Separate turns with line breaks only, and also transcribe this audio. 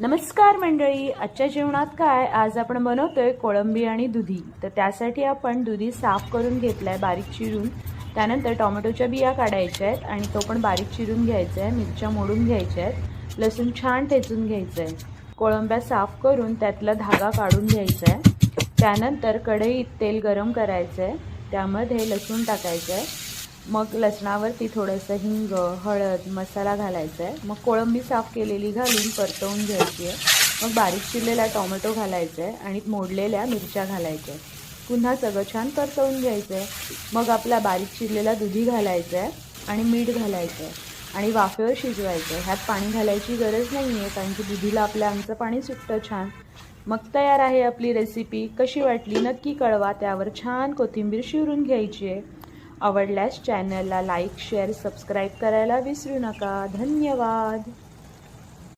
नमस्कार मंडळी, आजच्या जेवणात काय आज आपण बनवतोय कोळंबी आणि दुधी। तर त्यासाठी आपण दुधी साफ करून घेतलाय बारीक चिरून। त्यानंतर टोमॅटोच्या बिया काढायच्या आहेत आणि तो पण बारीक चिरून घ्यायचा आहे। मिरच्या मोडून घ्यायच्या आहेत, लसूण छान ठेचून घ्यायचं आहे। कोळंब्या साफ करून त्यातला धागा काढून घ्यायचा आहे। त्यानंतर कढईत तेल गरम करायचं आहे, त्यामध्ये लसूण टाकायचं आहे। मग लसणावरती थोडंसं हिंग, हळद, मसाला घालायचा आहे। मग कोळंबी साफ केलेली घालून परतवून घ्यायची आहे। मग बारीक चिरलेला टोमॅटो घालायचा आहे आणि मोडलेल्या मिरच्या घालायच्या आहे। पुन्हा सगळं छान परतवून घ्यायचं आहे। मग आपला बारीक चिरलेला दुधी घालायचा आहे आणि मीठ घालायचं आहे आणि वाफेवर शिजवायचं आहे। ह्यात पाणी घालायची गरज नाही आहे, कारण की दुधीला आपल्या आमचं पाणी सुटतं छान। मग तयार आहे आपली रेसिपी। कशी वाटली नक्की कळवा। त्यावर छान कोथिंबीर शिरून घ्यायची आहे। आवडल्यास चॅनलला लाईक, शेअर, सबस्क्राईब करायला विसरू नका। धन्यवाद।